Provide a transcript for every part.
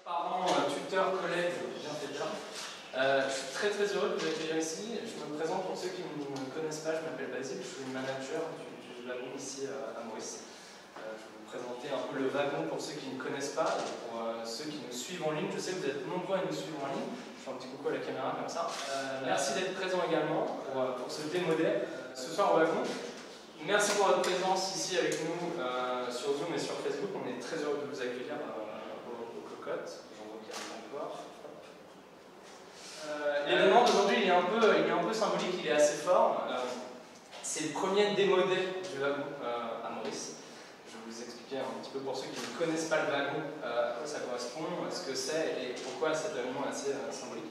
Parents, tuteurs, collègues, bienfaiteurs. Je suis très heureux de vous accueillir ici. Je me présente pour ceux qui ne me connaissent pas, je m'appelle Basile, je suis le manager du wagon ici à Maurice. Je vais vous présenter un peu le wagon pour ceux qui ne connaissent pas et pour ceux qui nous suivent en ligne. Je sais que vous êtes nombreux à nous suivre en ligne. Je fais un petit coucou à la caméra comme ça. Merci d'être présent également pour ce démo day ce soir au wagon. Merci pour votre présence ici avec nous sur Zoom et sur Facebook. On est très heureux de vous accueillir aux cocottes. J'en vois qu'il y a encore. L'événement d'aujourd'hui il est un peu symbolique, il est assez fort. C'est le premier démo day du wagon à Maurice. Je vais vous expliquer un petit peu pour ceux qui ne connaissent pas le wagon à quoi ça correspond, ce que c'est et pourquoi cet événement est assez symbolique.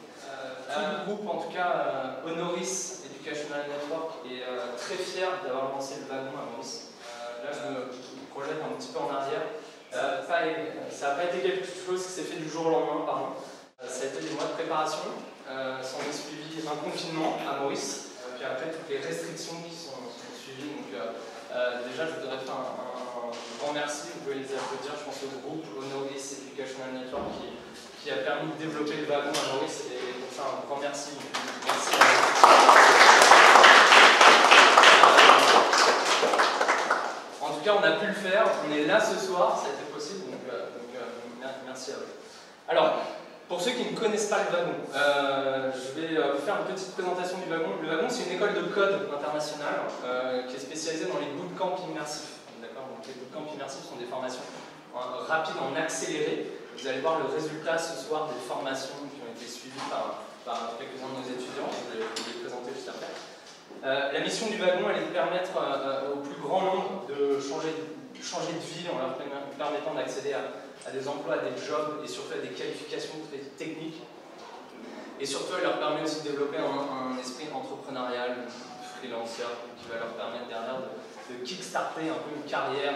Tout le groupe, en tout cas Honoris Educational Network, est très fier d'avoir lancé le wagon à Maurice. Là, je me projette un petit peu en arrière. Ça n'a pas été quelque chose qui s'est fait du jour au lendemain, pardon. Ça a été des mois de préparation. S'en est suivi un confinement à Maurice, puis après toutes les restrictions qui sont suivies. Donc, déjà, je voudrais faire un grand merci. Vous pouvez les applaudir. Je pense au groupe Honoris Educational Network qui a permis de développer le wagon à Maurice. Et pour ça, un grand merci. Merci à vous. En tout cas, on a pu le faire. On est là ce soir. Ça a été possible. Donc merci à vous. Alors, pour ceux qui ne connaissent pas le wagon, je vais vous faire une petite présentation du wagon. Le wagon, c'est une école de code internationale qui est spécialisée dans les bootcamps immersifs. Donc les bootcamps immersifs sont des formations rapides en accéléré. Vous allez voir le résultat ce soir des formations qui ont été suivies par quelques-uns de nos étudiants. Je vais vous les présenter juste après. La mission du wagon, elle est de permettre au plus grand nombre de changer de vie en leur permettant d'accéder à des emplois, à des jobs et surtout à des qualifications très techniques. Et surtout, elle leur permet aussi de développer un esprit entrepreneurial, freelancer, qui va leur permettre derrière de kickstarter un peu une carrière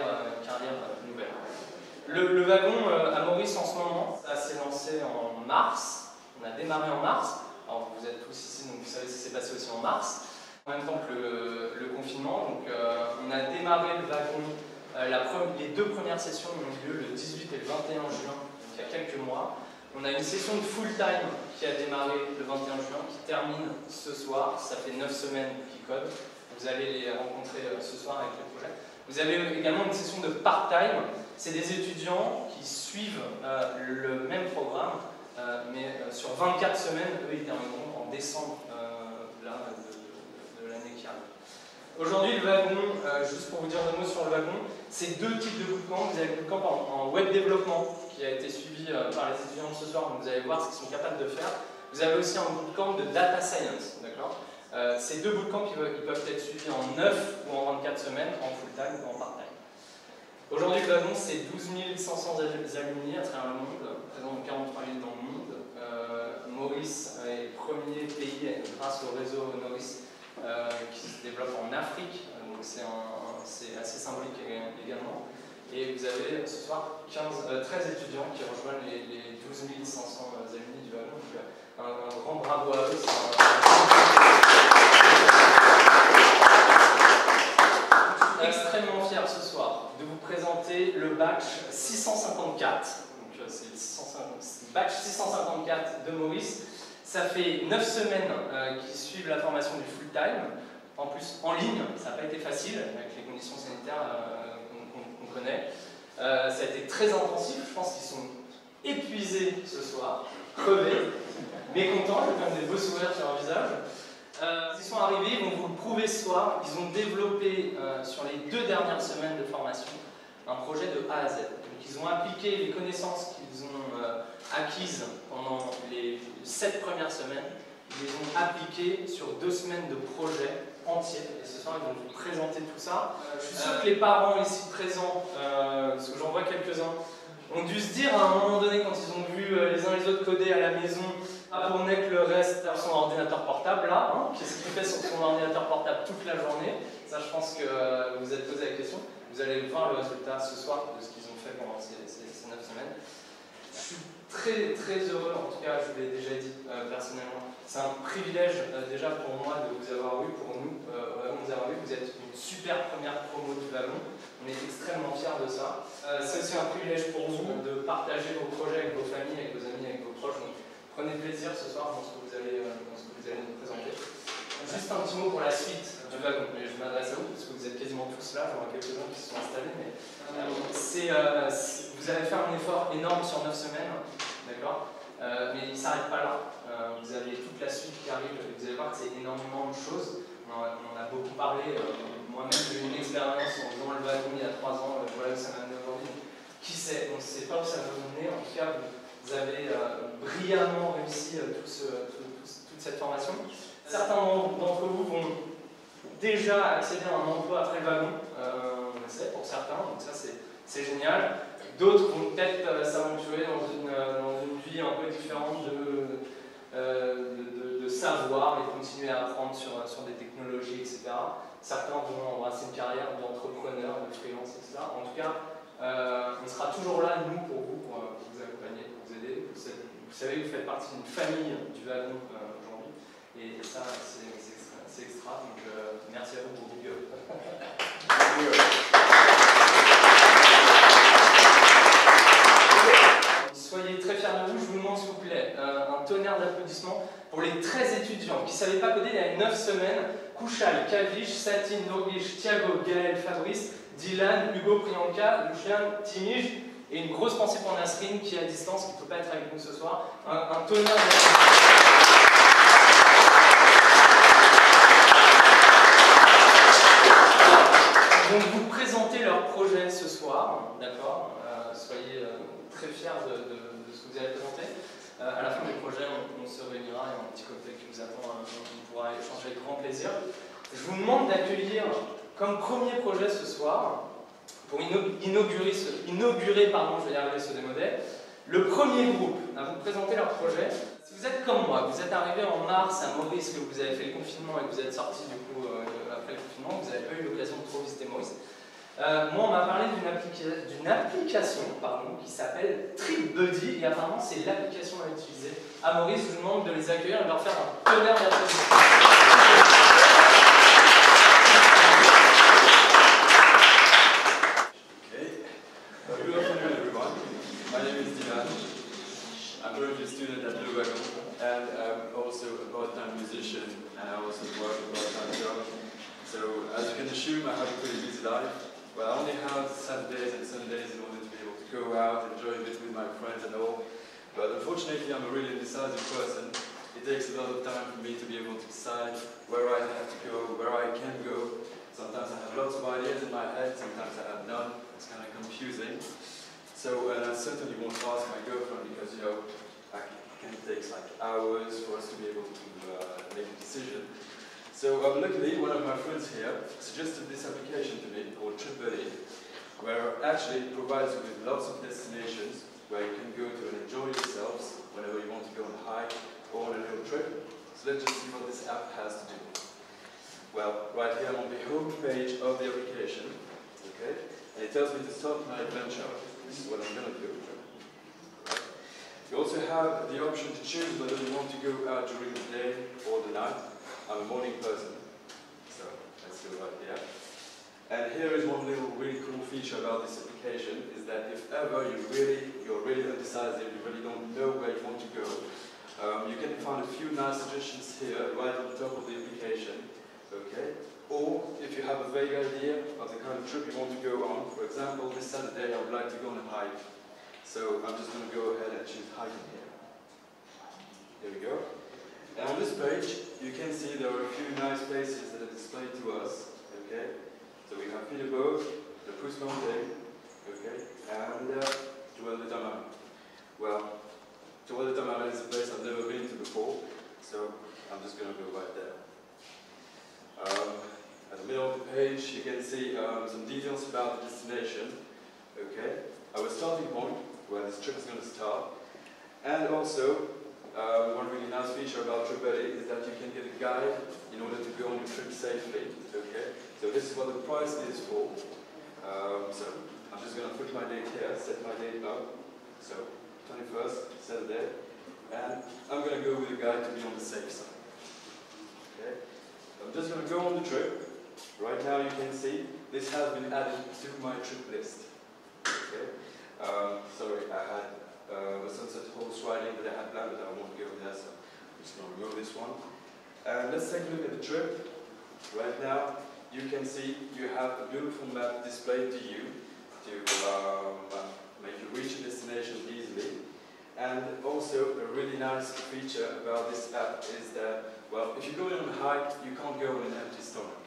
nouvelle. Le wagon à Maurice en ce moment, ça s'est lancé en mars. On a démarré en mars. Alors vous êtes tous ici, donc vous savez ce qui s'est passé aussi en mars. En même temps que le confinement. Donc on a démarré le wagon. Les deux premières sessions ont eu lieu le 18 et le 21 juin, donc il y a quelques mois. On a une session de full-time qui a démarré le 21 juin, qui termine ce soir. Ça fait 9 semaines qu'ils codent. Vous allez les rencontrer ce soir avec les projets. Vous avez également une session de part-time. C'est des étudiants qui suivent le même programme, mais sur 24 semaines, eux, ils termineront en décembre de l'année qui arrive. Aujourd'hui, le wagon, juste pour vous dire 2 mots sur le wagon, c'est 2 types de bootcamp. Vous avez le bootcamp en web développement qui a été suivi par les étudiants de ce soir, donc vous allez voir ce qu'ils sont capables de faire. Vous avez aussi un bootcamp de data science, d'accord. Ces 2 bootcamps ils peuvent être suivis en 9 ou en 24 semaines, en full-time ou en part-time. Aujourd'hui, le wagon, c'est 12 500 alumni à travers le monde, présents dans 43 villes dans le monde. Maurice est le premier pays grâce au réseau Honoris qui se développe en Afrique, donc c'est assez symbolique également. Et vous avez ce soir 13 étudiants qui rejoignent les 12 500 alumni du wagon. Donc un grand bravo à eux. Je suis extrêmement fier ce soir de vous présenter le batch 654. Donc c'est le batch 654 de Maurice. Ça fait 9 semaines qu'ils suivent la formation du full-time. En plus, en ligne, ça n'a pas été facile avec les conditions sanitaires qu'on connaît. Ça a été très intensif. Je pense qu'ils sont épuisés ce soir, crevés, mécontents. Il y a quand même des beaux sourires sur leur visage. Ils sont arrivés, ils vont vous le prouver ce soir. Ils ont développé sur les 2 dernières semaines de formation un projet de A à Z. Donc, ils ont appliqué les connaissances qu'ils ont acquises pendant les 7 premières semaines. Ils les ont appliquées sur 2 semaines de projet entier. Et ce soir, ils vont vous présenter tout ça. Je suis sûr que les parents ici présents, parce que j'en vois quelques-uns, ont dû se dire à un moment donné, quand ils ont vu les uns les autres coder à la maison, pour que le reste sur son ordinateur portable, là, hein, qu'est-ce qu'il fait sur son ordinateur portable toute la journée? Ça, je pense que vous vous êtes posé la question. Vous allez voir le résultat ce soir de ce qu'ils ont fait pendant ces 9 semaines. Je suis très heureux, en tout cas je vous l'ai déjà dit personnellement. C'est un privilège déjà pour moi de vous avoir eu, pour nous, vraiment vous avoir eu. Vous êtes une super première promo du Wagon. On est extrêmement fiers de ça. C'est aussi un privilège pour vous de partager vos projets avec vos familles, avec vos amis, avec vos proches. Donc, prenez plaisir ce soir dans ce que vous allez nous présenter. Juste un petit mot pour la suite du Wagon. Je m'adresse à vous parce que vous êtes quasiment tous là. J'en vois quelques-uns qui se sont installés. Mais vous avez fait un effort énorme sur 9 semaines, d'accord, mais il ne s'arrête pas là. Vous avez toute la suite qui arrive. Vous allez voir que c'est énormément de choses. On en a beaucoup parlé. Moi-même, j'ai eu une expérience en faisant le Wagon il y a 3 ans. Voilà où ça m'a amené aujourd'hui. Qui sait? On ne sait pas où ça va vous mener. En tout cas, vous avez brillamment réussi toute cette formation. Certains d'entre vous vont déjà accéder à un emploi après le Wagon, on le sait pour certains, donc ça c'est génial. D'autres vont peut-être s'aventurer dans une vie un peu différente de savoir et continuer à apprendre sur des technologies, etc. Certains vont embrasser une carrière d'entrepreneur, de freelance, etc. En tout cas, on sera toujours là, nous, pour vous accompagner, pour vous aider. Vous savez que vous faites partie d'une famille du Wagon aujourd'hui, et ça, c'est extra. Donc, merci à vous pour vos vidéos. Soyez très fiers de vous. Je vous demande, s'il vous plaît, un tonnerre d'applaudissements pour les 13 étudiants qui ne savaient pas coder il y a 9 semaines. Kouchal, Kavish, Satine, Norgish, Thiago, Gaël, Fabrice, Dylan, Hugo, Priyanka, Lucien, Timij, et une grosse pensée pour Nasrine qui est à distance, qui ne peut pas être avec nous ce soir. Un tonnerre d'applaudissements. Ils vont vous présenter leur projet ce soir, d'accord. Soyez très fiers de ce que vous allez présenter. À la fin du projet, on se réunira et un petit cocktail qui vous attend, on pourra échanger avec grand plaisir. Je vous demande d'accueillir comme premier projet ce soir, pour inaugurer, je vais y arriver ce démodé, le premier groupe à vous présenter leur projet. Si vous êtes comme moi, vous êtes arrivé en mars à Maurice, que vous avez fait le confinement et que vous êtes sorti du coup après le confinement, vous n'avez pas eu l'occasion de trop visiter Maurice. Moi, on m'a parlé d'une application qui s'appelle TripBuddy, et apparemment c'est l'application à utiliser. À Maurice, je vous demande de les accueillir et de leur faire un tonnerre d'applaudissements. Good afternoon, everyone. My name is Dylan. I'm currently a student at Le Wagon, and I'm also a part-time musician, and I also work a part-time job. So, as you can assume, I have a pretty busy life. Well, I only have Saturdays and Sundays in order to be able to go out, enjoy a bit with my friends and all. But unfortunately, I'm a really indecisive person. It takes a lot of time for me to be able to decide where I have to go, where I can go. Sometimes I have lots of ideas in my head, sometimes I have none. It's kind of confusing. So, and I certainly won't ask my girlfriend because, you know, it takes like hours for us to be able to make a decision. So, luckily, one of my friends here suggested this application to me called TripBuddy, where actually it provides you with lots of destinations where you can go to and enjoy yourselves whenever you want to go on a hike or on a little trip. So let's just see what this app has to do. Well, right here on the home page of the application, okay, and it tells me to start my adventure. This is what I'm going to do. You also have the option to choose whether you want to go out during the day or the night. I'm a morning person, so let's go right here. And here is one little really cool feature about this application, is that if ever you're really undecisive, you really don't know where you want to go, you can find a few nice suggestions here right on top of the application. Okay? Or if you have a vague idea of the kind of trip you want to go on, for example, this Saturday I would like to go on a hike. So I'm just going to go ahead and choose hiking here. Here we go. And on this page, you can see there are a few nice places that are displayed to us. Okay? So we have Peterborough, the Pouce Mountain, okay, and Tourelle de Tamara. Well, Tourelle de Tamara is a place I've never been to before, so I'm just going to go right there. At the middle of the page, you can see some details about the destination. Okay, our starting point, where this trip is going to start, and also one really nice feature about TripBuddy is that you can get a guide in order to go on your trip safely. Okay, so this is what the price is for. So I'm just going to put my date here, set my date up. So 21st, Saturday, and I'm going to go with a guide to be on the safe side. Okay? I'm just going to go on the trip. Right now you can see this has been added to my trip list. Okay? Sorry, I had a sunset horse riding that I had planned, but I won't go there, so I'm just going to remove this one. And let's take a look at the trip. Right now you can see you have a beautiful map displayed to you to make you reach your destination easily. And also a really nice feature about this app is that, well, if you're going on a hike, you can't go on an empty stomach.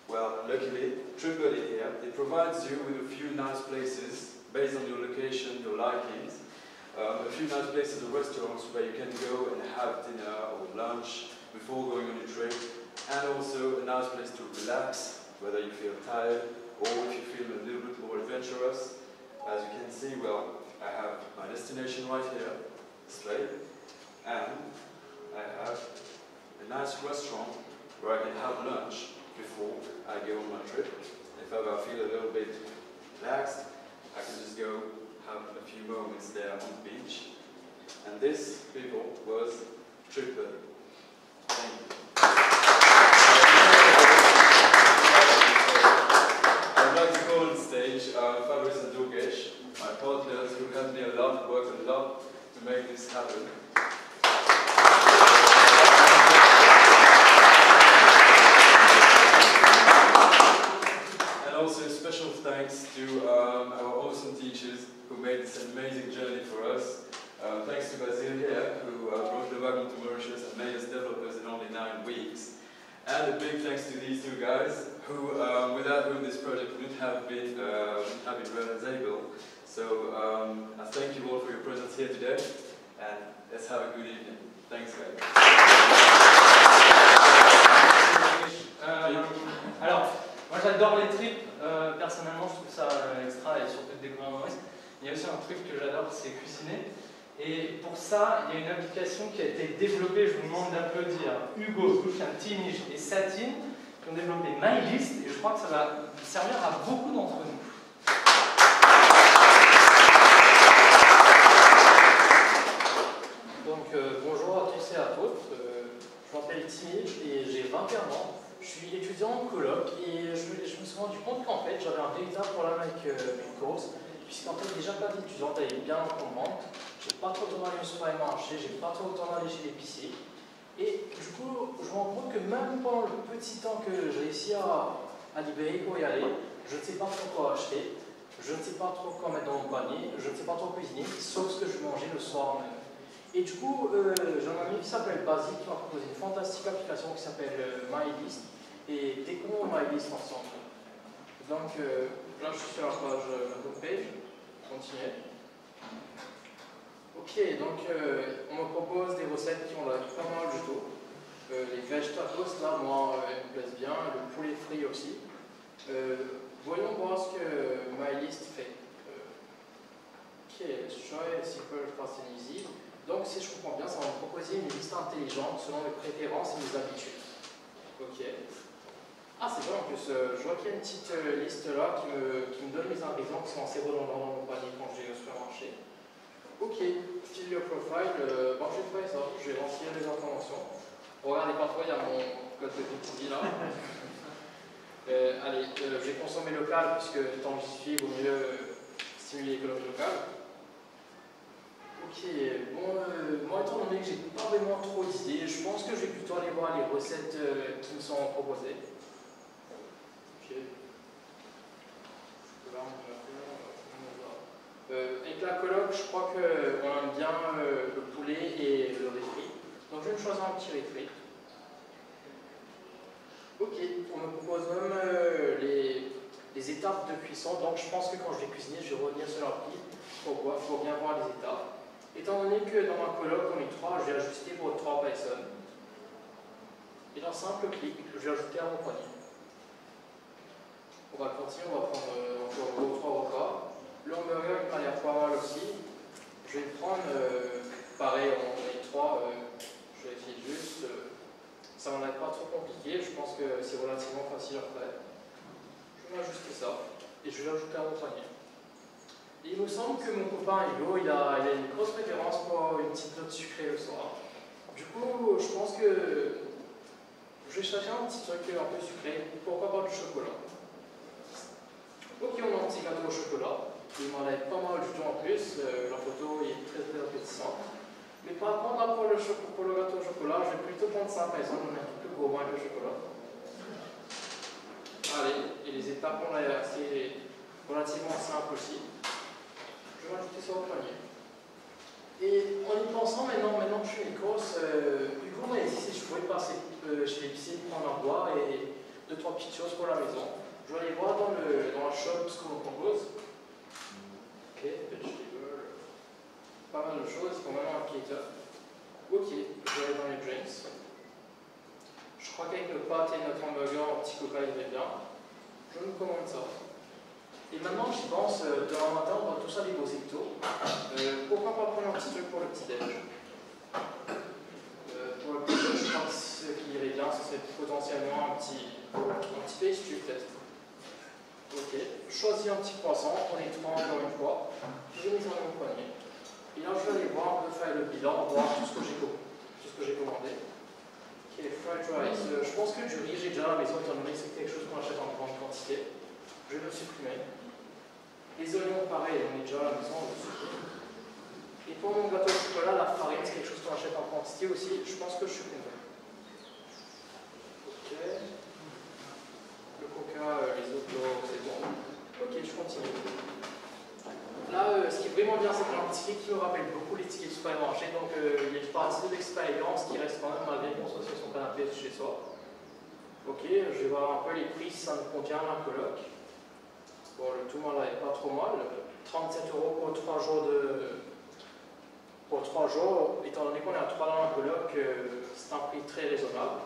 Well, luckily, TripBuddy here, it provides you with a few nice places based on your location, your likings, a few nice places or restaurants where you can go and have dinner or lunch before going on your trip, and also a nice place to relax, whether you feel tired or if you feel a little bit more adventurous. As you can see, well, I have my destination right here, displayed, and I have a nice restaurant where I can have lunch before I go on my trip. If ever I feel a little bit relaxed, I can just go have a few moments there on the beach. And this, people, was TripBuddy. Thank you. I'd like to call on stage Fabrice and Dugesh, my partners who helped me a lot, worked a lot to make this happen. And also special thanks to our awesome teachers who made this amazing journey for us. Thanks to Basil here, who brought the wagon to Mauritius and made us developers in only 9 weeks. And a big thanks to these two guys, who, without whom this project wouldn't have been realizable. So I thank you all for your presence here today, and let's have a good evening. Thanks, guys. Alors, moi j'adore les trips, personnellement je trouve ça extra et surtout de découvrir Maurice. Il y a aussi un truc que j'adore, c'est cuisiner. Et pour ça, il y a une application qui a été développée, je vous demande d'applaudir Hugo, Lucien, Timige et Satine, qui ont développé MyList, et je crois que ça va servir à beaucoup d'entre nous. Donc bonjour à tous et à toutes, je m'appelle Timige et j'ai 21 ans. Je suis étudiant en coloc et je me suis rendu compte qu'en fait j'avais un véritable problème avec mes courses, puisqu'en fait déjà pas d'étudiant, t'allais bien comprendre. J'ai pas trop le temps d'aller au supermarché, j'ai pas trop le temps d'aller chez l'épicier. Et du coup, je me rends compte que même pendant le petit temps que j'ai réussi à libérer pour y aller, je ne sais pas trop quoi acheter, je ne sais pas trop quoi mettre dans mon panier, je ne sais pas trop cuisiner, sauf ce que je mangeais le soir même. Et du coup, j'ai un ami qui s'appelle Basile qui m'a proposé une fantastique application qui s'appelle MyList. Et découvrons MyList ensemble. Donc là, je suis sur la page homepage, continuer. Ok, donc on me propose des recettes qui ont l'air pas mal du tout. Les veg tacos, là, moi, elles me plaisent bien. Le poulet frit aussi. Voyons voir ce que MyList fait. Ok, try simple, fast and easy. Donc, si je comprends bien, ça va me proposer une liste intelligente selon mes préférences et mes habitudes. Ok. Ah, c'est bon en plus. Je vois qu'il y a une petite liste là qui me donne les ingrédients qui sont assez redondants dans mon panier quand je vais au supermarché. Ok, fill your profile, bon je vais faire ça, je vais remplir les informations. Regardez pas trop, il y a mon code de crédit là. Allez, je vais consommer local puisque étant j'y suis, il vaut mieux stimuler l'économie locale. Ok, bon, moi étant donné que j'ai pas vraiment trop d'idées, je pense que je vais plutôt aller voir les recettes qui me sont proposées. Ok. Avec la coloc, je crois qu'on aime bien le poulet et le riz frit. Donc je vais me choisir un petit riz frit. Ok, on me propose même les étapes de cuisson. Donc je pense que quand je vais cuisiner, je vais revenir sur leur prix. Pourquoi? Il faut bien voir les étapes. Étant donné que dans ma coloc, on est 3, je vais ajuster pour 3 personnes. Et d'un simple clic, je vais ajouter à mon panier. On va continuer, on va prendre encore 3 repas. Le hamburger il m'a l'air pas mal aussi. Je vais le prendre, pareil, on est 3, je vais essayer juste. Ça m'en est pas trop compliqué, je pense que c'est relativement facile à faire. Je vais ajuster ça et je vais l'ajouter à mon panier. Et il me semble que mon copain Hugo, il a une grosse préférence pour une petite note sucrée le soir. Du coup, je pense que je vais chercher un petit truc un peu sucré, pourquoi pas du chocolat. Ok, on a un petit gâteau au chocolat, il m'en a pas mal du tout en plus, la photo est très très appétissante. Mais par contre, là, pour le gâteau au chocolat, je vais plutôt prendre ça, par exemple, on est un peu plus gourmand que le chocolat. Allez, et les étapes, on a assez relativement simples aussi. Je vais rajouter ça au panier. Et en y pensant, maintenant que je fais les courses, Hugo m'a dit si je pouvais passer chez l'épicier, prendre un bois et 2-3 petites choses pour la maison. Je vais aller voir dans la shop ce qu'on me propose. Ok, vegetable, pas mal de choses, quand même un pizza. Ok, je vais aller dans les drinks. Je crois qu'avec nos pâtes et notre hamburger, un petit coca irait bien. Je me commande ça. Et maintenant j'y pense, demain matin on va tous aller au Zecto. Pourquoi pas prendre un petit truc pour le petit-déj? Pour le petit-déj, je pense que ce qui irait bien, ce serait potentiellement un petit pastry test. Ok, je choisis un petit croissant, on est trois encore une fois. Je mets ça dans mon poignet. Et là je vais aller voir, on peut faire le bilan, voir tout ce que j'ai commandé. Ok, fried rice, je pense que du riz j'ai déjà à la maison, étant donné que c'est quelque chose qu'on achète en grande quantité. Je vais le supprimer. Les oignons, pareil, on est déjà à la maison, on le supprime. Et pour mon gâteau au chocolat, la farine, c'est quelque chose qu'on achète en quantité aussi, je pense que je supprimerai. Ok. Le coca, les autres, c'est bon. Ok, je continue. Là, ce qui est vraiment bien, c'est qu'on a un ticket qui me rappelle beaucoup les tickets du supermarché, donc il y a une partie de l'expérience qui reste quand même malgré qu'on soit sur son canapé chez soi. Ok, je vais voir un peu les prix si ça me convient la coloc. Bon, le tout là est pas trop mal. 37 € pour 3 jours Pour 3 jours, étant donné qu'on est à 3 dans la coloc, c'est un prix très raisonnable.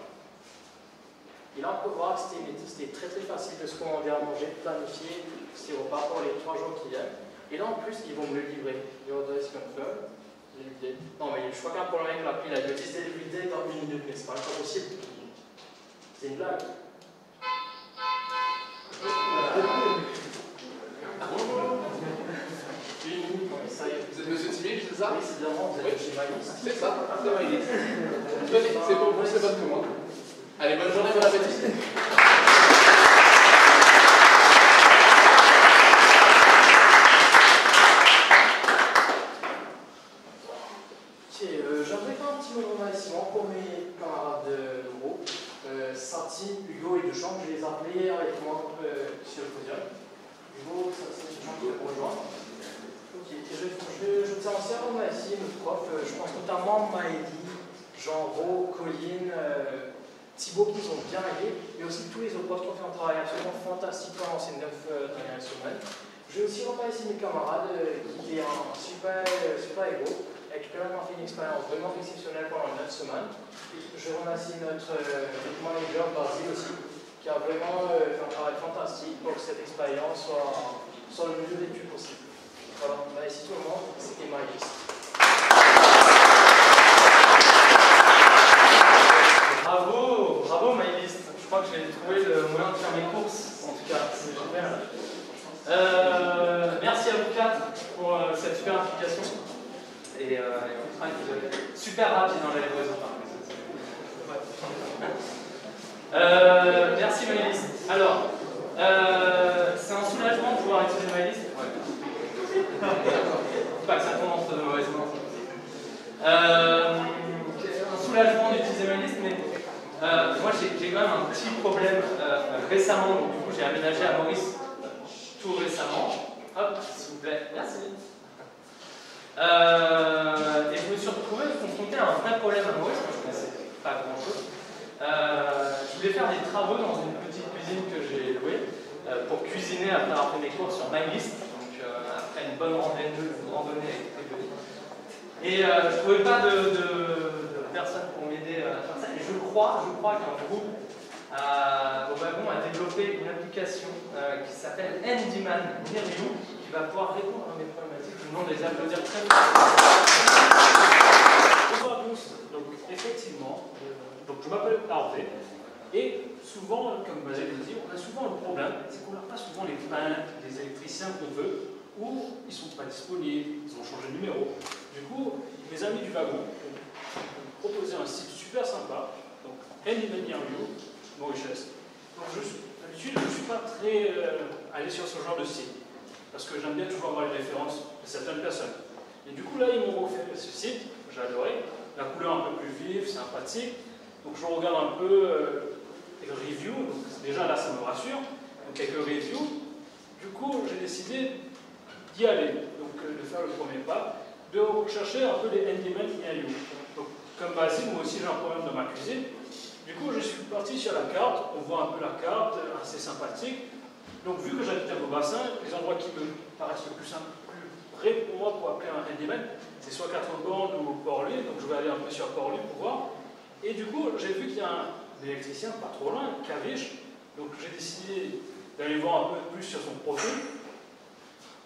Et là, on peut voir que c'était très très facile de se commander à manger, de planifier ces repas pour les 3 jours qui viennent. Et là, en plus, ils vont me le livrer. Your order is confirmed. Non, mais je crois qu'il y a un problème avec l'appli. Là, ils me disent delivery date dans 1 minute, mais c'est pas possible. C'est une blague. Ça y est. Vous êtes monsieur Timmy, c'est ça? Oui, c'est bien moi, vous êtes chez Maïs. C'est ça, c'est Maïs. Venez, c'est pour vous, c'est votre commande. Allez, bonne journée, bon appétit. J'aimerais faire un petit mot de remerciement pour mes camarades de groupe. Sati, Hugo et Duchamp, je les ai appelés avec moi sur le podium. Hugo, Sati, Duchamp qui me rejoindre. Ok, je tiens aussi à remercier nos profs, je pense notamment Maëlie, Jean-Ro, Colline, Thibaut qui nous ont bien aidés, mais aussi tous les autres profs qui ont fait un travail absolument fantastique pendant ces 9 dernières semaines. Je vais aussi remercier mes camarades qui étaient un super héros et qui ont fait une expérience vraiment exceptionnelle pendant 9 semaines. Je remercie notre manager Basile aussi, qui a vraiment fait un travail fantastique pour que cette expérience soit le mieux vécue possible. Voilà, merci tout le monde, c'était ma liste. Bravo MyList. Je crois que j'ai trouvé le moyen de faire mes courses, en tout cas, c'est super. Merci à vous quatre pour cette super implication et votre travail super rapide dans la livraison. Merci MyList. Alors, c'est un soulagement de pouvoir utiliser MyList. Pas que ça tombe entre de mauvaises mains. Un soulagement d'utiliser MyList, mais moi j'ai quand même un petit problème récemment, donc du coup j'ai aménagé à Maurice tout récemment. Hop, s'il vous plaît, merci. Et je me suis retrouvé confronté à un vrai problème à Maurice, moi je ne connaissais pas grand chose. Je voulais faire des travaux dans une petite cuisine que j'ai louée pour cuisiner après avoir fait mes cours sur MyList. Après une bonne randonnée avec Trégonie. Et je ne trouvais pas de personne pour m'aider à faire ça. Et je crois qu'un groupe au wagon a développé une application qui s'appelle Handyman Near You, qui va pouvoir répondre à mes problématiques. Je vous demande de les applaudir très fort. Bonsoir à tous. Donc effectivement, je m'appelle Hervé. Et souvent, comme Basile le dit, on a souvent le problème, c'est qu'on n'a pas souvent les plans des électriciens qu'on veut. ou ils ne sont pas disponibles, ils ont changé de numéro. Du coup, mes amis du wagon ont proposé un site super sympa, donc Handyman Near You, Mauritius. Donc d'habitude, je ne suis pas très allé sur ce genre de site, parce que j'aime bien toujours avoir les références de certaines personnes. Et du coup, là, ils m'ont offert ce site, j'ai adoré, la couleur un peu plus vive, sympathique. Donc je regarde un peu les reviews, donc déjà là, ça me rassure, donc quelques reviews. Du coup, j'ai décidé d'y aller, donc de faire le premier pas, de rechercher un peu les handyman near you. Donc, comme Basile, moi aussi j'ai un problème dans ma cuisine. Du coup, je suis parti sur la carte, on voit un peu la carte, assez sympathique. Donc, vu que j'habite à Beaubassin, les endroits qui me paraissent le plus simple, plus près pour moi pour appeler un handyman, c'est soit Quatre-Bornes ou Port-Louis, donc je vais aller un peu sur Port-Louis pour voir. Et du coup, j'ai vu qu'il y a un électricien pas trop loin, Caviche, donc j'ai décidé d'aller voir un peu plus sur son profil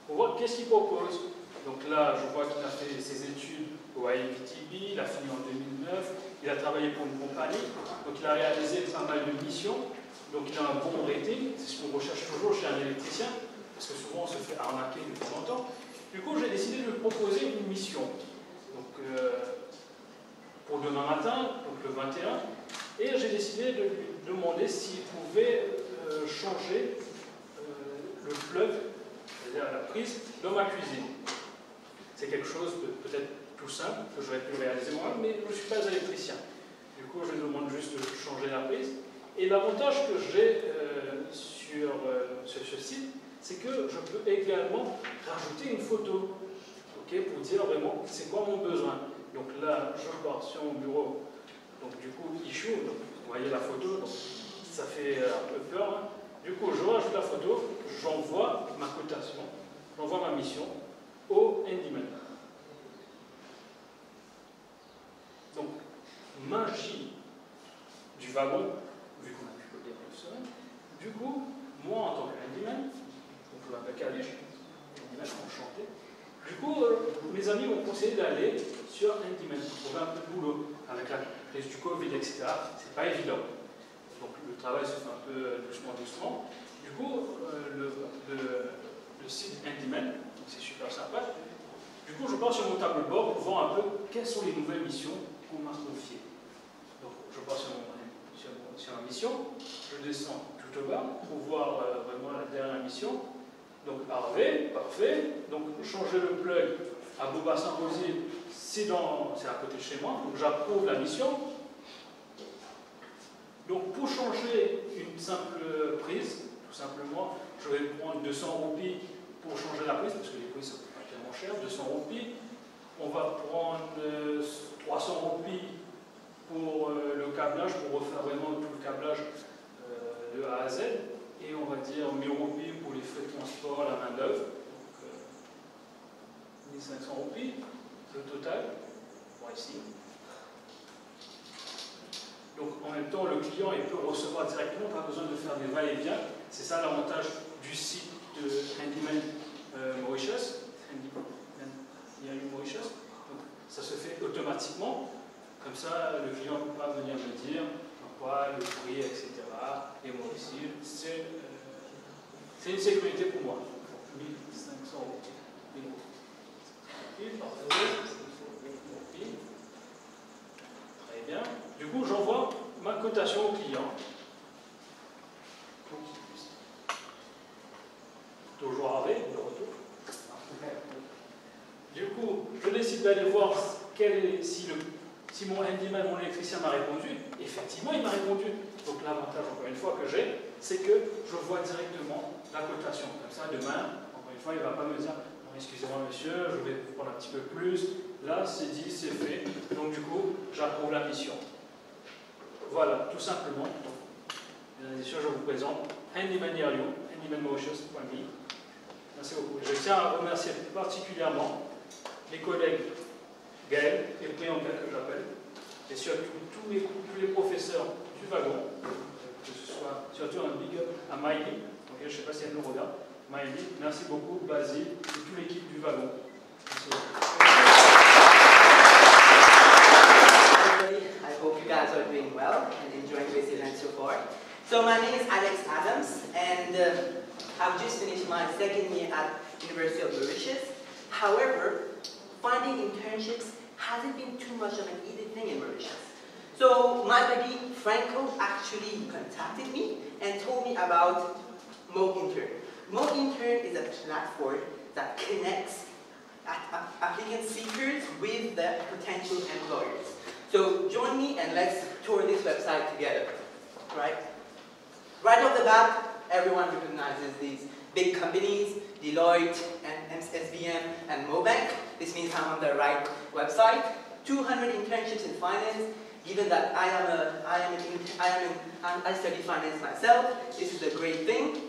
pour voir qu'est-ce qu'il propose. Donc là, je vois qu'il a fait ses études au IVTB, il a fini en 2009, il a travaillé pour une compagnie, donc il a réalisé pas mal de missions, donc il a un bon rating, c'est ce qu'on recherche toujours chez un électricien, parce que souvent on se fait arnaquer de temps en temps. Du coup, j'ai décidé de lui proposer une mission, donc pour demain matin, donc le 21, et j'ai décidé de lui demander s'il pouvait changer le plug, c'est-à-dire la prise, dans ma cuisine. C'est quelque chose de peut-être tout simple, que j'aurais pu réaliser moi, mais je ne suis pas électricien. Du coup, je demande juste de changer la prise. Et l'avantage que j'ai sur ce site, c'est que je peux également rajouter une photo, okay, pour dire vraiment c'est quoi mon besoin. Donc là, je pars sur mon bureau, donc du coup, issue, donc vous voyez la photo, donc ça fait un peu peur. Hein. Du coup, je rajoute la photo, j'envoie ma cotation, j'envoie ma mission au handyman. Donc, magie du wagon, vu qu'on a pu coder en 9 semaines, du coup, moi en tant que handyman, donc je m'appelle Caviche, handyman, enchanté. Du coup, mes amis m'ont conseillé d'aller sur handyman pour trouver un peu de boulot. Avec la crise du Covid, etc., c'est pas évident. Donc le travail se fait un peu doucement. Du coup, le site handyman, c'est super sympa. Du coup, je pars sur mon tableau de bord pour voir un peu quelles sont les nouvelles missions qu'on m'a confiées. Donc, je pars sur ma mission, je descends tout au bas pour voir vraiment la dernière mission. Donc, Harvey, parfait. Donc, changer le plug à Beaubassin-Rosier, c'est à côté de chez moi. Donc, j'approuve la mission. Donc, pour changer une simple prise, tout simplement, je vais prendre 200 roupies pour changer la prise, parce que les prises sont pas tellement chères, 200 roupies. On va prendre 300 roupies pour le câblage, pour refaire vraiment tout le câblage de A à Z. Et on va dire 1000 roupies pour les frais de transport, la main-d'œuvre. Donc 1500 roupies, le total, pour ici. Donc en même temps, le client il peut recevoir directement, pas besoin de faire des va-et-vient. C'est ça l'avantage du site de Handyman Mauritius. Handyman Mauritius. Donc ça se fait automatiquement. Comme ça, le client ne peut pas venir me dire pourquoi le prix, etc. Et moi aussi, c'est une sécurité pour moi. 1500 euros. Très bien. Du coup, j'envoie ma cotation au client. Toujours avec, de retour. Du coup, je décide d'aller voir si mon handyman, mon électricien m'a répondu. Effectivement, il m'a répondu. Donc l'avantage, encore une fois, que j'ai, c'est que je vois directement la cotation. Comme ça, demain, encore une fois, il ne va pas me dire « Excusez-moi, monsieur, je vais prendre un petit peu plus. » Là, c'est dit, c'est fait. Donc du coup, j'approuve la mission. Voilà, tout simplement. Mesdames et messieurs, je vous présente Handyman Near You, handymanmauritius.me. Merci beaucoup. Je tiens à remercier particulièrement mes collègues Gaël et Priyanka, que j'appelle, et surtout tous les professeurs du wagon, que ce soit surtout un big up à Maïli, je ne sais pas si elle nous regarde. Maïli, merci beaucoup, Basile et toute l'équipe du wagon. Merci beaucoup. I hope you guys are doing well and enjoying this event so far. So my name is Alex Adams, and I've just finished my second year at University of Mauritius. However, finding internships hasn't been too much of an easy thing in Mauritius. So my buddy Franco actually contacted me and told me about MoIntern. MoIntern is a platform that connects applicant seekers with their potential employers. So join me and let's tour this website together. Right off the bat, everyone recognizes these big companies, Deloitte, and SBM, and Mobank. This means I'm on the right website. 200 internships in finance. Given that I study finance myself, this is a great thing.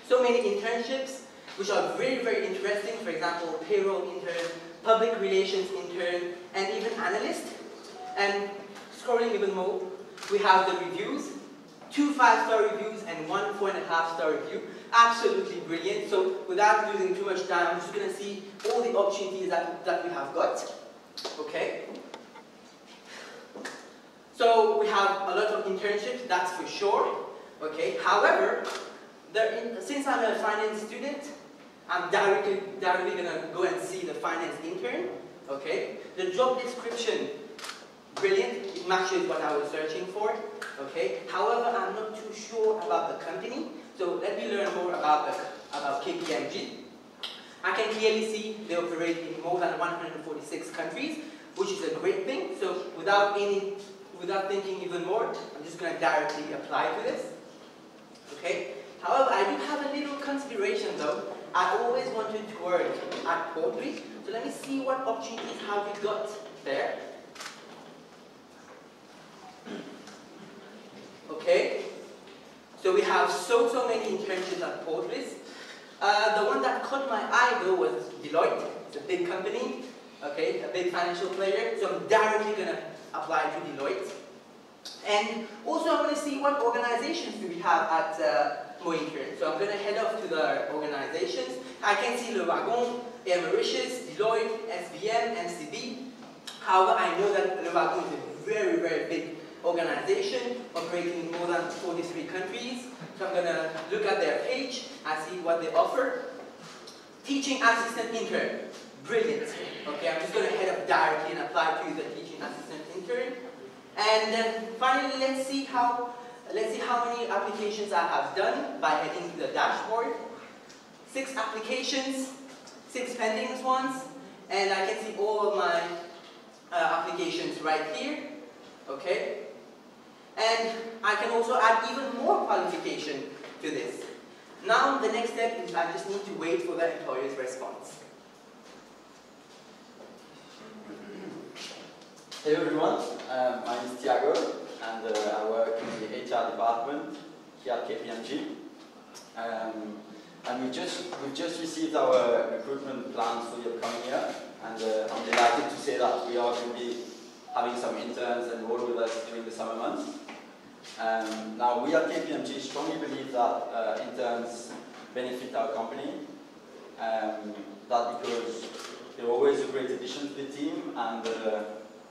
So many internships, which are very, very interesting. For example, payroll intern, public relations intern, and even analyst. And scrolling even more, we have the reviews. 2 5-star reviews and 1 4.5-star review. Absolutely brilliant. So without losing too much time, I'm just going to see all the opportunities that we have got. Okay. So we have a lot of internships, that's for sure. Okay. However, since I'm a finance student, I'm directly going to go and see the finance intern. Okay. The job description, brilliant. It matches what I was searching for. Okay. However, I'm not too sure about the company. So let me learn more about KPMG. I can clearly see they operate in more than 146 countries, which is a great thing. So without thinking even more, I'm just going to directly apply to this. Okay. However, I do have a little consideration though. I always wanted to work at Portly. So let me see what opportunities have we got there. Okay. So we have so many internships at Portly. The one that caught my eye though was Deloitte. It's a big company, okay, a big financial player. So I'm directly going to apply to Deloitte. And also I want to see what organizations do we have at MoIntern. So I'm going to head off to the organizations. I can see Le Wagon, Air Mauritius, Deloitte, SBM, MCB. However, I know that Le Wagon is a very, very big organization operating in more than 43 countries. So I'm going to look at their page and see what they offer. Teaching assistant intern. Brilliant. Okay, I'm just going to head up directly and apply to the teaching assistant intern. And then finally, let's see how many applications I have done by heading to the dashboard. 6 applications, 6 pending ones, and I can see all of my applications right here. Okay. And I can also add even more qualification to this. Now the next step is I just need to wait for the employer's response. Hello everyone, my name is Thiago and I work in the HR department here at KPMG. And we've just received our recruitment plans for the upcoming year, and I'm delighted to say that we are going to be having some interns enroll with us during the summer months. Now we at KPMG strongly believe that interns benefit our company, that because they're always a great addition to the team, and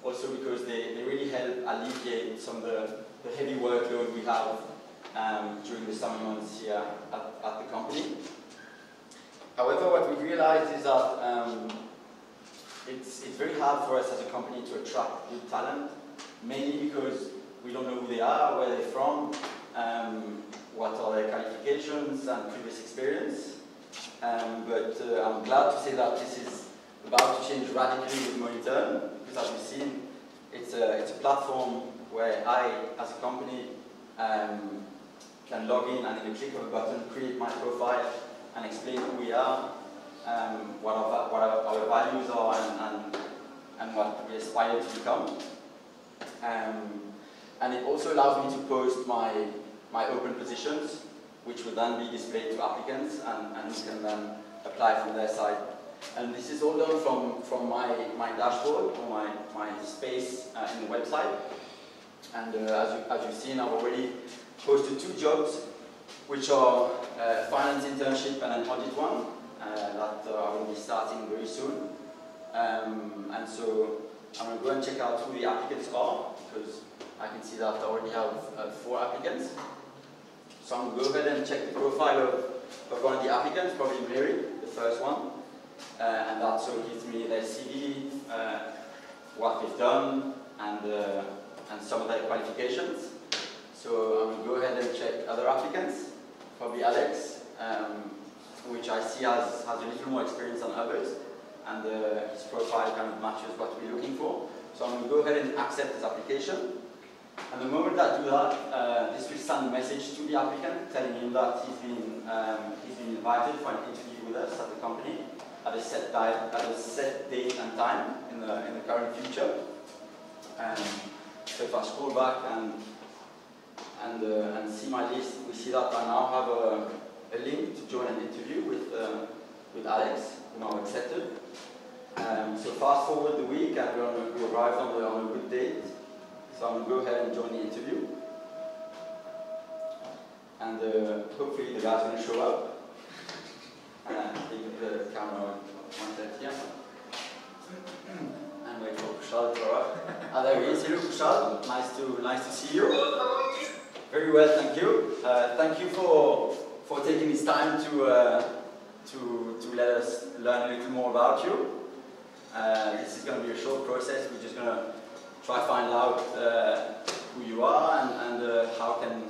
also because they really help alleviate some of the heavy workload we have during the summer months here at the company. However, what we realized is that it's very hard for us as a company to attract good talent, mainly because we don't know who they are, where they're from, what are their qualifications and previous experience. But I'm glad to say that this is about to change radically with MoIntern, because as we've seen, it's a platform where I, as a company, can log in and in a click of a button create my profile and explain who we are, what our values are, and what we aspire to become. And it also allows me to post my open positions, which will then be displayed to applicants, and who can then apply from their side. And this is all done from my dashboard, or my space in the website. And as you've seen, I've already posted 2 jobs, which are finance internship and an audit one, that I will be starting very soon. And so I'm going to go and check out who the applicants are, because I can see that I already have 4 applicants. So I'm going to go ahead and check the profile of one of the applicants, probably Mary, the first one, and that so gives me their CV, what they've done, and some of their qualifications. So I will go ahead and check other applicants, probably Alex, which I see has a little more experience than others, and his profile kind of matches what we're looking for. So I'm going to go ahead and accept his application. And the moment I do that, this will send a message to the applicant telling him that he's been invited for an interview with us at the company at a set date and time in the current future. So if I scroll back and see my list, we see that I now have a link to join an interview with Alex, who now accepted. So fast forward the week, and we arrived on a good date. So I'm going to go ahead and join the interview. And hopefully the guy's going to show up. Take the camera one sec here. And wait for Kushal to arrive. There he is. Hello Kushal, nice to see you. Very well, thank you. Thank you for taking this time to let us learn a little more about you. This is going to be a short process. We're just going to try to find out who you are and how can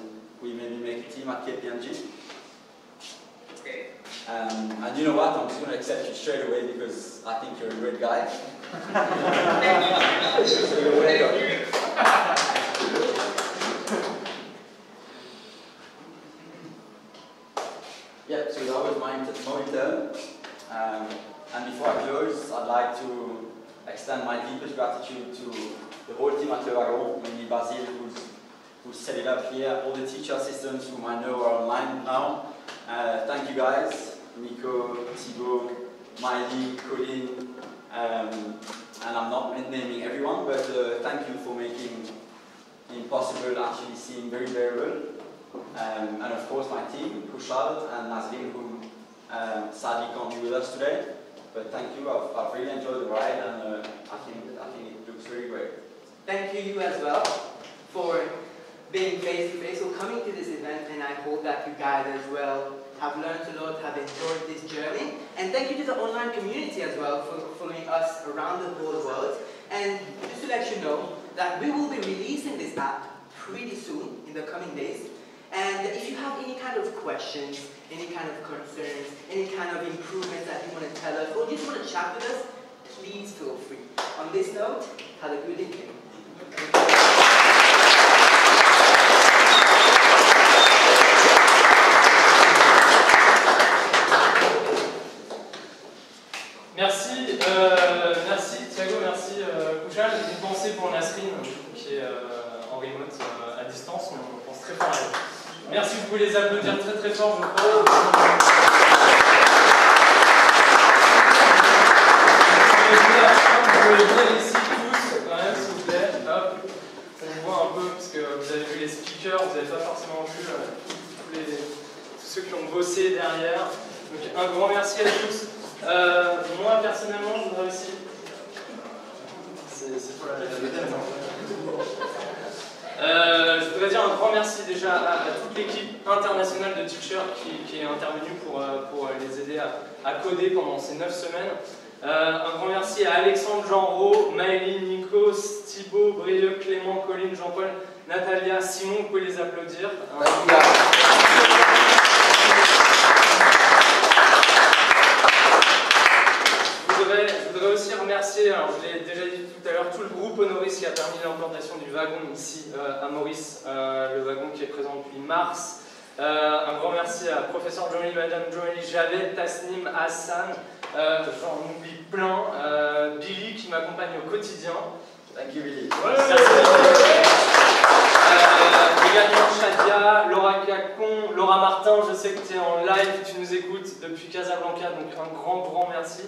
we maybe make a team at KPMG. Okay. And you know what, I'm just going to accept you straight away because I think you're a great guy. So you're welcome. Yeah, so that was my turn. And before I close, I'd like to extend my deepest gratitude to the whole team at Le Wagon, mainly Basil, who's set it up here, all the teacher assistants whom I know are online now. Thank you guys, Nico, Thibaut, Miley, Colin, and I'm not naming everyone, but thank you for making the impossible actually seem very, very well. And of course my team, Kushal and Nazrin, who sadly can't be with us today. But thank you, I've really enjoyed the ride, and I think it looks really great. Thank you as well for being face to face or coming to this event, and I hope that you guys as well have learned a lot, have enjoyed this journey. And thank you to the online community as well for following us around the whole world. And just to let you know that we will be releasing this app pretty soon in the coming days. And if you have any kind of questions, any kind of concerns, any kind of improvements that you want to tell us, or just want to chat with us, please feel free. On this note, have a good evening. Merci Thiago, merci Kushal. Une pensée pour Nasrine qui est en remote à distance, mais on pense très fort à elle. Merci, vous pouvez les applaudir très très fort, je crois. Vous pouvez venir ici tous, quand même, s'il vous plaît. Hop, on vous voit un peu, parce que vous avez vu les speakers, vous n'avez pas forcément vu tous ceux qui ont bossé derrière. Donc un grand merci à tous. Moi, personnellement, je voudrais aussi... C'est pour la je voudrais dire un grand merci déjà à toute l'équipe internationale de Teacher qui est intervenue pour les aider à coder pendant ces 9 semaines. Un grand merci à Alexandre, Jean-Ro, Maëline, Nico, Thibaut, Brieux, Clément, Colline, Jean-Paul, Natalia, Simon, vous pouvez les applaudir. Je voudrais aussi remercier, alors je l'ai déjà dit tout à l'heure, tout le groupe Honoris qui a permis l'implantation du wagon ici à Maurice, le wagon qui est présent depuis mars. Un grand merci à professeur Joël, madame Joël, Javed, Tasnim, Hassan, j'en oublie plein, Billy qui m'accompagne au quotidien. Thank you, Billy. Également Shadia, Laura Cacon, Laura Martin, je sais que tu es en live, tu nous écoutes depuis Casablanca, donc un grand merci.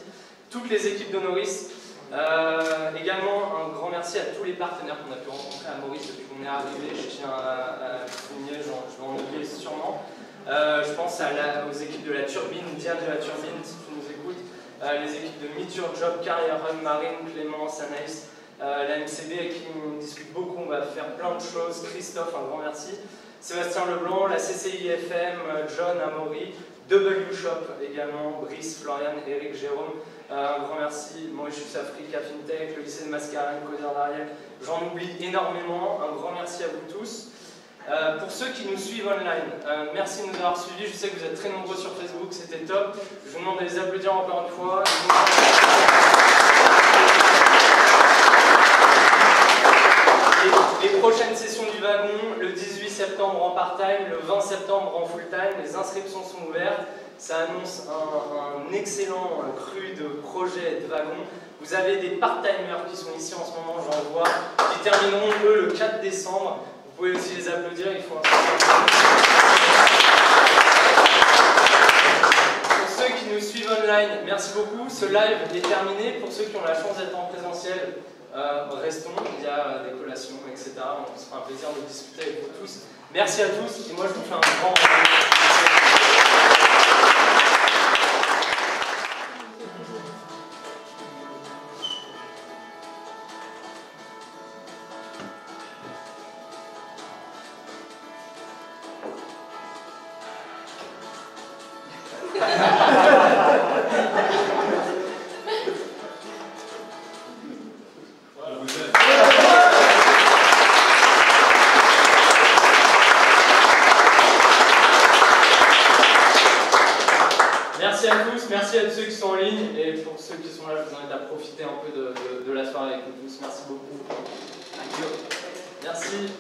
Toutes les équipes d'Honoris. Également un grand merci à tous les partenaires qu'on a pu rencontrer à Maurice depuis qu'on est arrivé. Je tiens à souligner, je vais en oublier sûrement. Je pense aux équipes de la Turbine, Diane de la Turbine si tu nous écoutes, les équipes de Meet Your Job, Career Run, Marine, Clément, Anaïs, la MCB avec qui on discute beaucoup, on va faire plein de choses. Christophe, un grand merci. Sébastien Leblanc, la CCIFM, John, Amaury, W Shop également, Brice, Florian, Eric, Jérôme, un grand merci, Mauritius Africa, FinTech, le lycée de Mascarène, Codeur d'Ariel, j'en oublie énormément, un grand merci à vous tous. Pour ceux qui nous suivent online, merci de nous avoir suivis, je sais que vous êtes très nombreux sur Facebook, c'était top, je vous demande de les applaudir encore une fois. Les prochaines sessions du wagon, le 18 septembre en part-time, le 20 septembre en full-time, les inscriptions sont ouvertes. Ça annonce un excellent cru de projets de wagons. Vous avez des part-timers qui sont ici en ce moment, j'en vois, qui termineront eux le 4 décembre. Vous pouvez aussi les applaudir, il faut un Pour ceux qui nous suivent online, merci beaucoup. Ce live est terminé. Pour ceux qui ont la chance d'être en présentiel, restons, il y a des collations, etc. On se fera un plaisir de discuter avec vous tous. Merci à tous, et moi je vous fais un grand Merci à tous, merci à tous ceux qui sont en ligne et pour ceux qui sont là, je vous invite à profiter un peu de la soirée avec nous tous. Merci beaucoup. Merci.